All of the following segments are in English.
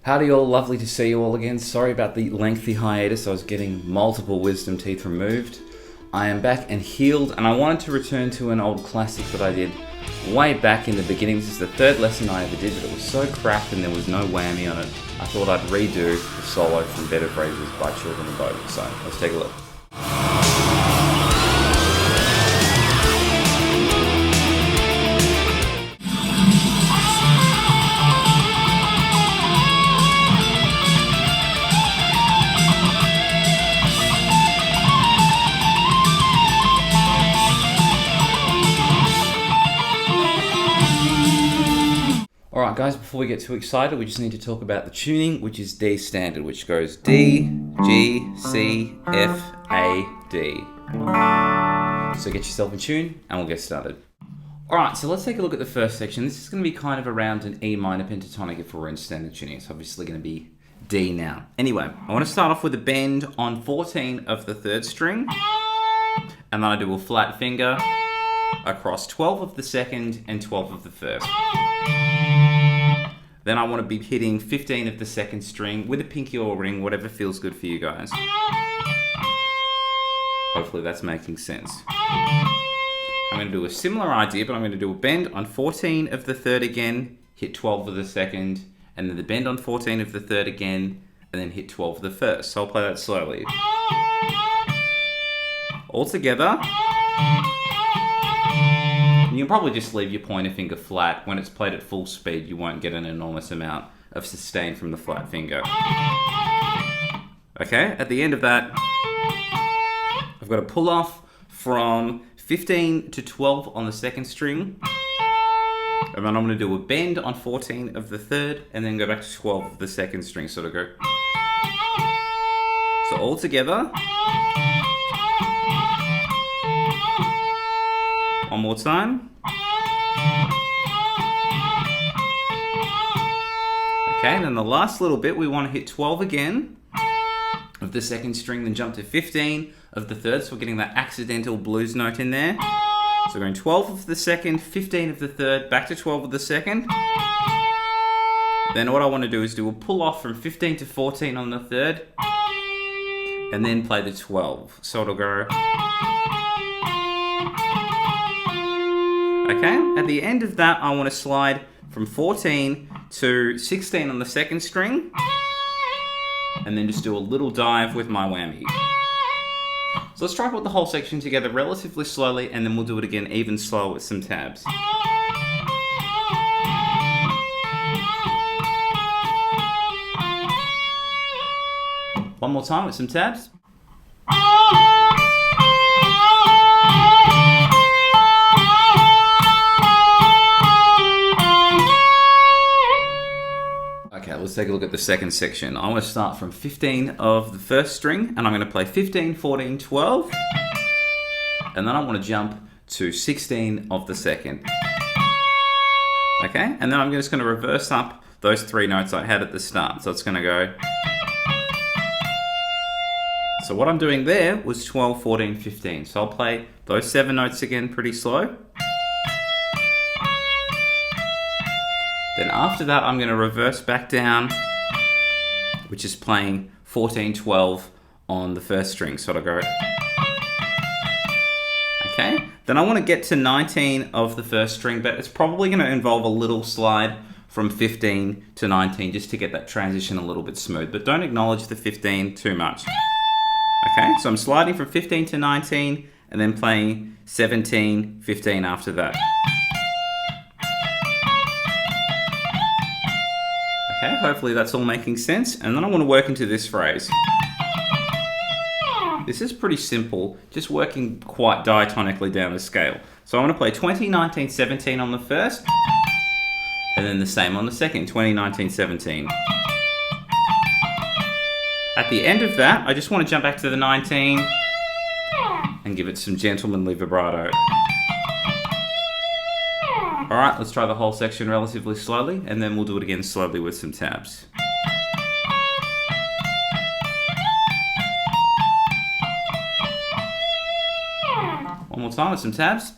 Howdy all, lovely to see you all again. Sorry about the lengthy hiatus, I was getting multiple wisdom teeth removed. I am back and healed, and I wanted to return to an old classic that I did way back in the beginning. This is the third lesson I ever did, but it was so crap and there was no whammy on it. I thought I'd redo the solo from Bed of Roses by Children Of Bodom, so let's take a look. Alright guys, before we get too excited, we just need to talk about the tuning, which is D standard, which goes D, G, C, F, A, D. So get yourself in tune and we'll get started. Alright, so let's take a look at the first section. This is going to be kind of around an E minor pentatonic if we're in standard tuning. It's obviously going to be D now. Anyway, I want to start off with a bend on 14 of the third string, and then I do a flat finger across 12 of the second and 12 of the first. Then I want to be hitting 15 of the second string with a pinky or ring, whatever feels good for you guys. Hopefully that's making sense. I'm going to do a similar idea, but I'm going to do a bend on 14 of the third again, hit 12 of the second, and then the bend on 14 of the third again, and then hit 12 of the first. So I'll play that slowly. All together. You can probably just leave your pointer finger flat. When it's played at full speed, you won't get an enormous amount of sustain from the flat finger. Okay, at the end of that, I've got a pull off from 15 to 12 on the second string. And then I'm going to do a bend on 14 of the third, and then go back to 12 of the second string, sort of go. So all together. One more time. Okay, and then the last little bit, we want to hit 12 again of the second string, then jump to 15 of the third, so we're getting that accidental blues note in there. So we're going 12 of the second, 15 of the third, back to 12 of the second. Then what I want to do is do a pull off from 15 to 14 on the third, and then play the 12. So it'll go. Okay, at the end of that, I want to slide from 14 to 16 on the second string, and then just do a little dive with my whammy. So let's try to put the whole section together relatively slowly, and then we'll do it again even slower with some tabs. One more time with some tabs. Let's take a look at the second section. I want to start from 15 of the first string, and I'm going to play 15, 14, 12. And then I want to jump to 16 of the second. Okay, and then I'm just going to reverse up those three notes I had at the start. So it's going to go. So what I'm doing there was 12, 14, 15. So I'll play those 7 notes again pretty slow. Then after that, I'm going to reverse back down, which is playing 14, 12 on the first string. So I'll go. Okay. Then I want to get to 19 of the first string, but it's probably going to involve a little slide from 15 to 19 just to get that transition a little bit smooth. But don't acknowledge the 15 too much. Okay. So I'm sliding from 15 to 19 and then playing 17, 15 after that. Okay, hopefully that's all making sense. And then I want to work into this phrase. This is pretty simple, just working quite diatonically down the scale. So I want to play 20, 19, 17 on the first, and then the same on the second, 20, 19, 17. At the end of that, I just want to jump back to the 19 and give it some gentlemanly vibrato. Alright, let's try the whole section relatively slowly, and then we'll do it again slowly with some tabs. One more time with some tabs.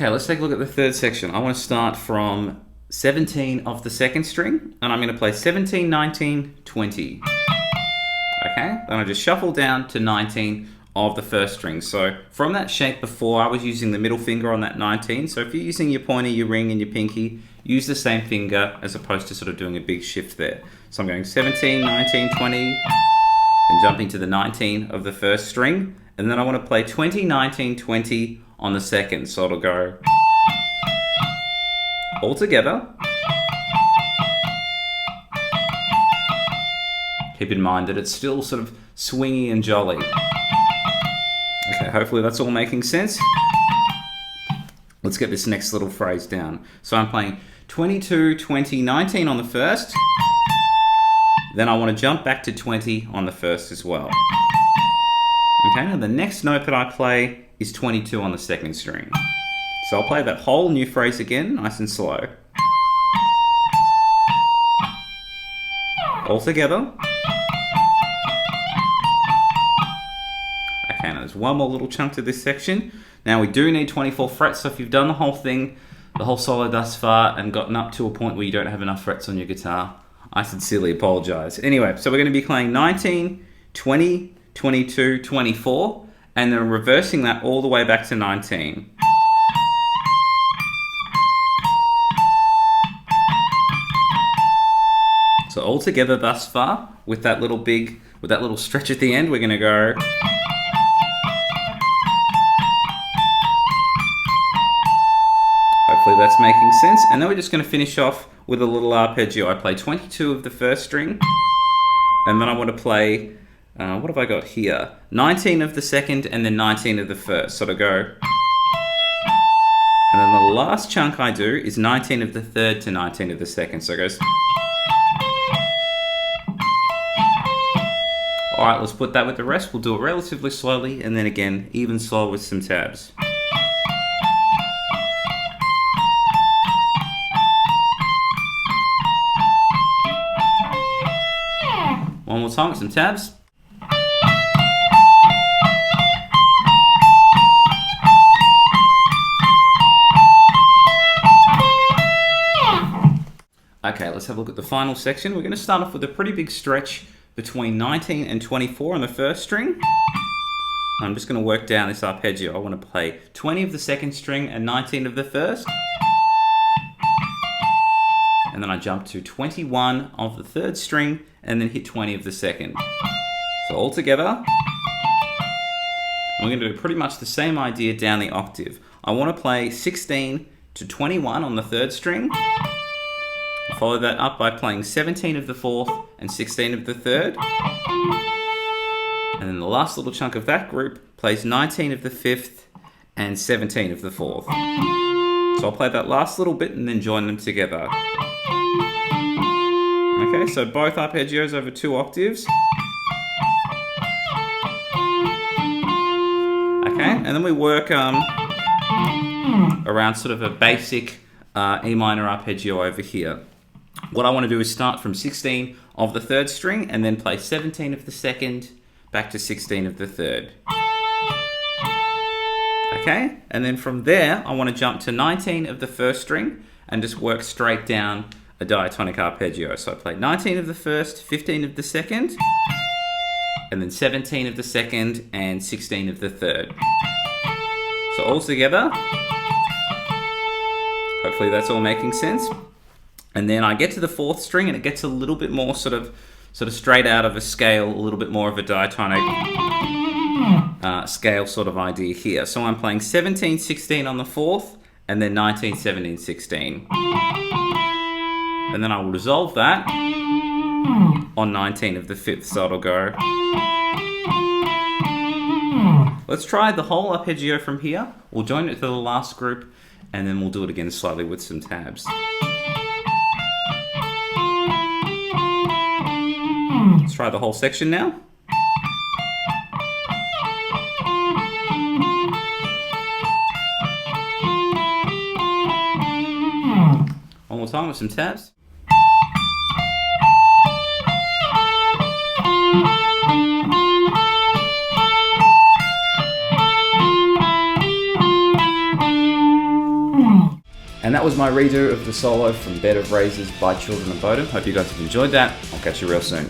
Okay, let's take a look at the third section. I want to start from 17 of the second string, and I'm going to play 17, 19, 20. Okay, then I just shuffle down to 19 of the first string. So from that shape before, I was using the middle finger on that 19. So if you're using your pointer, your ring, and your pinky, use the same finger as opposed to sort of doing a big shift there. So I'm going 17, 19, 20, then jumping to the 19 of the first string, and then I want to play 20, 19, 20 on the second. So it'll go all together. Keep in mind that it's still sort of swingy and jolly. Okay, hopefully that's all making sense. Let's get this next little phrase down. So I'm playing 22, 20, 19 on the first. Then I want to jump back to 20 on the first as well. Okay, now the next note that I play is 22 on the second string. So I'll play that whole new phrase again, nice and slow. All together. Okay, now there's one more little chunk to this section. Now we do need 24 frets, so if you've done the whole thing, the whole solo thus far, and gotten up to a point where you don't have enough frets on your guitar, I sincerely apologize. Anyway, so we're going to be playing 19, 20, 22, 24, and then reversing that all the way back to 19. So all together thus far, with that little stretch at the end, we're going to go. Hopefully that's making sense. And then we're just going to finish off with a little arpeggio. I play 22 of the first string, and then I want to play, what have I got here? 19 of the second, and then 19 of the first. So to go. And then the last chunk I do is 19 of the third to 19 of the second. So it goes. All right, let's put that with the rest. We'll do it relatively slowly, and then again, even slower with some tabs. One more time with some tabs. Okay, let's have a look at the final section. We're going to start off with a pretty big stretch between 19 and 24 on the first string. I'm just going to work down this arpeggio. I want to play 20 of the second string and 19 of the first. And then I jump to 21 of the third string and then hit 20 of the second. So all together, we're going to do pretty much the same idea down the octave. I want to play 16 to 21 on the third string. Follow that up by playing 17 of the fourth and 16 of the third. And then the last little chunk of that group plays 19 of the fifth and 17 of the fourth. So I'll play that last little bit and then join them together. Okay, so both arpeggios over 2 octaves. Okay, and then we work around sort of a basic E minor arpeggio over here. What I want to do is start from 16 of the third string and then play 17 of the second, back to 16 of the third. Okay, and then from there, I want to jump to 19 of the first string and just work straight down a diatonic arpeggio. So I play 19 of the first, 15 of the second, and then 17 of the second and 16 of the third. So all together, hopefully that's all making sense. And then I get to the fourth string and it gets a little bit more sort of straight out of a scale, a little bit more of a diatonic scale sort of idea here. So I'm playing 17, 16 on the fourth and then 19, 17, 16. And then I'll resolve that on 19 of the fifth, so it'll go. Let's try the whole arpeggio from here. We'll join it to the last group and then we'll do it again slowly with some tabs. Let's try the whole section now. One more time with some tabs. And that was my redo of the solo from Bed of Razors by Children of Bodom. Hope you guys have enjoyed that. I'll catch you real soon.